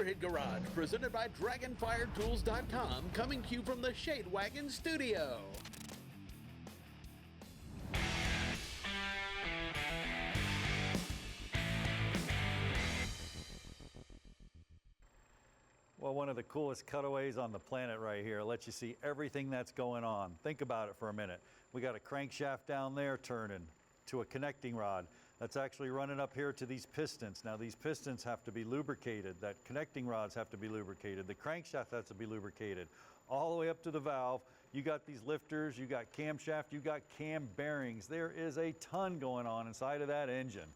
Motorhead Garage, presented by DragonfireTools.com, coming to you from the Shade Wagon Studio. Well, one of the coolest cutaways on the planet right here. Lets you see everything that's going on. Think about it for a minute. We got a crankshaft down there turning to a connecting rod that's actually running up here to these pistons. Now these pistons have to be lubricated. That connecting rods have to be lubricated. The crankshaft has to be lubricated. All the way up to the valve. You got these lifters, you got camshaft, you got cam bearings. There is a ton going on inside of that engine.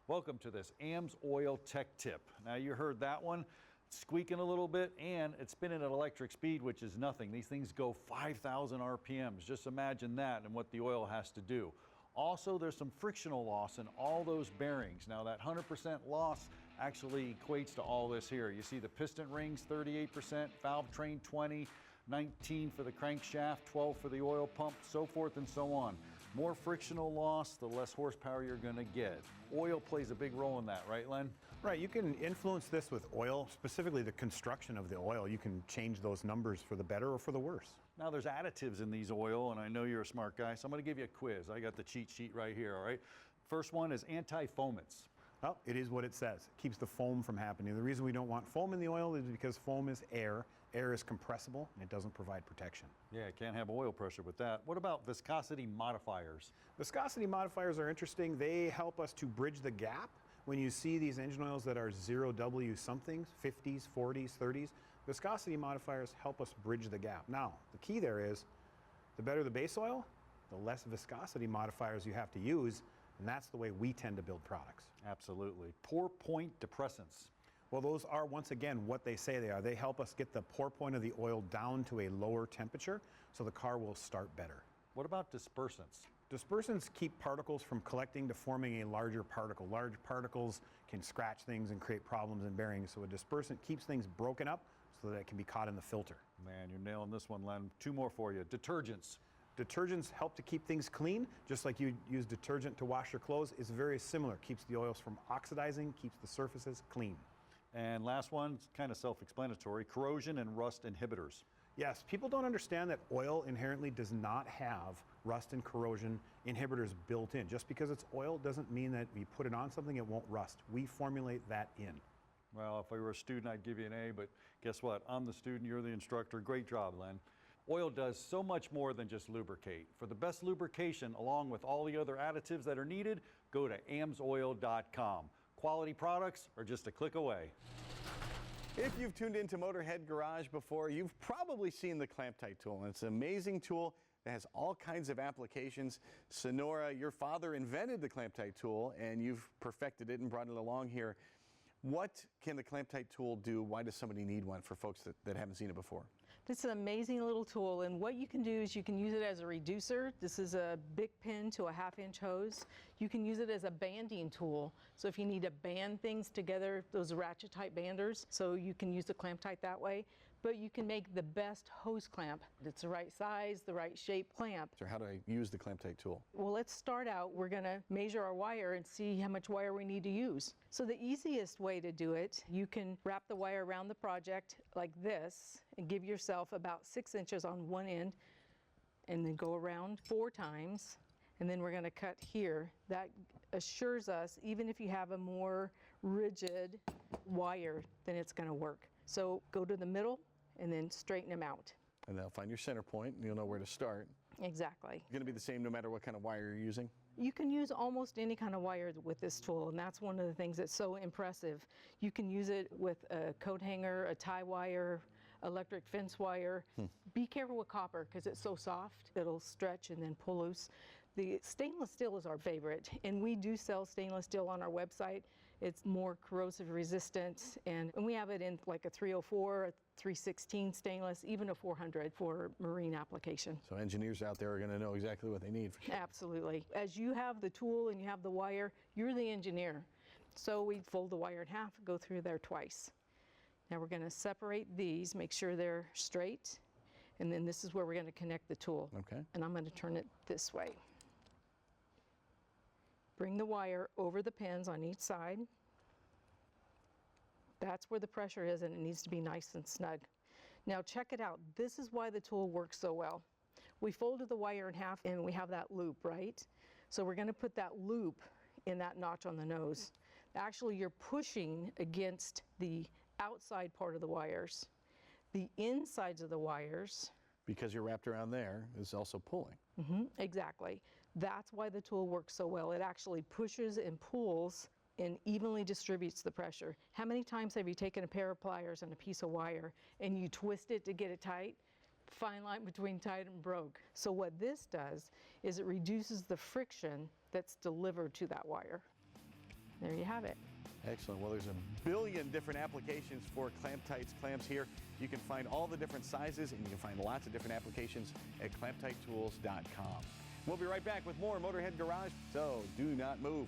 Welcome to this AMSOIL Tech Tip. Now you heard that one. Squeaking a little bit, and it's spinning at electric speed, which is nothing. These things go 5,000 RPMs. Just imagine that and what the oil has to do. Also, there's some frictional loss in all those bearings. Now that 100% loss actually equates to all this here. You see the piston rings 38%, valve train 20, 19 for the crankshaft, 12 for the oil pump, so forth and so on. More frictional loss, the less horsepower you're going to get. Oil plays a big role in that, right, Len? Right, you can influence this with oil, specifically the construction of the oil. You can change those numbers for the better or for the worse. Now there's additives in these oil, and I know you're a smart guy, so I'm going to give you a quiz. I got the cheat sheet right here, all right? First one is anti-foamants. Well, it is what it says. It keeps the foam from happening. The reason we don't want foam in the oil is because foam is air. Air is compressible, and it doesn't provide protection. Yeah, can't have oil pressure with that. What about viscosity modifiers? Viscosity modifiers are interesting. They help us to bridge the gap. When you see these engine oils that are 0W somethings, 50s, 40s, 30s, viscosity modifiers help us bridge the gap. Now, the key there is, the better the base oil, the less viscosity modifiers you have to use, and that's the way we tend to build products. Absolutely. Pour point depressants. Well, those are, once again, what they say they are. They help us get the pour point of the oil down to a lower temperature, so the car will start better. What about dispersants? Dispersants keep particles from collecting to forming a larger particle. Large particles can scratch things and create problems in bearings, so a dispersant keeps things broken up so that it can be caught in the filter. Man, you're nailing this one, Len. Two more for you. Detergents. Detergents help to keep things clean, just like you use detergent to wash your clothes. It's very similar. Keeps the oils from oxidizing, keeps the surfaces clean. And last one, kind of self-explanatory, corrosion and rust inhibitors. Yes, people don't understand that oil inherently does not have rust and corrosion inhibitors built in. Just because it's oil doesn't mean that if you put it on something, it won't rust. We formulate that in. Well, if I were a student, I'd give you an A, but guess what? I'm the student, you're the instructor. Great job, Len. Oil does so much more than just lubricate. For the best lubrication, along with all the other additives that are needed, go to AMSOIL.com. Quality products are just a click away. If you've tuned into Motorhead Garage before, you've probably seen the Clamptite tool. It's an amazing tool that has all kinds of applications. Sonora, your father invented the Clamptite tool, and you've perfected it and brought it along here. What can the Clamptite tool do? Why does somebody need one for folks that haven't seen it before? This is an amazing little tool, and what you can do is you can use it as a reducer. This is a big pin to a 1/2-inch hose. You can use it as a banding tool. So if you need to band things together, those ratchet type banders, so you can use the Clamptite that way. But you can make the best hose clamp. It's the right size, the right shape clamp. So how do I use the Clamptite tool? Well, let's start out. We're going to measure our wire and see how much wire we need to use. So the easiest way to do it, you can wrap the wire around the project like this and give yourself about 6 inches on one end and then go around 4 times. And then we're going to cut here. That assures us, even if you have a more rigid wire, then it's going to work. So go to the middle and then straighten them out. And they'll find your center point and you'll know where to start. Exactly. It's going to be the same no matter what kind of wire you're using? You can use almost any kind of wire with this tool, and that's one of the things that's so impressive. You can use it with a coat hanger, a tie wire, electric fence wire. Be careful with copper because it's so soft. It'll stretch and then pull loose. The stainless steel is our favorite, and we do sell stainless steel on our website. It's more corrosive resistant, and we have it in like a 304, a 316 stainless, even a 400 for marine application. So engineers out there are going to know exactly what they need. For sure. Absolutely. As you have the tool and you have the wire, you're the engineer. So we fold the wire in half, go through there twice. Now we're going to separate these, make sure they're straight, and then this is where we're going to connect the tool. Okay. And I'm going to turn it this way. Bring the wire over the pins on each side. That's where the pressure is, and it needs to be nice and snug. Now check it out. This is why the tool works so well. We folded the wire in half and we have that loop, right? So we're going to put that loop in that notch on the nose. Actually, you're pushing against the outside part of the wires. The insides of the wires, Because you're wrapped around there, is also pulling. exactly. That's why the tool works so well. It actually pushes and pulls and evenly distributes the pressure. How many times have you taken a pair of pliers and a piece of wire and you twist it to get it tight? Fine line between tight and broke. So what this does is it reduces the friction that's delivered to that wire. There you have it. Excellent. Well, there's a billion different applications for Clamptite's clamps here. You can find all the different sizes, and you can find lots of different applications at clamptitetools.com. We'll be right back with more Motorhead Garage, so do not move.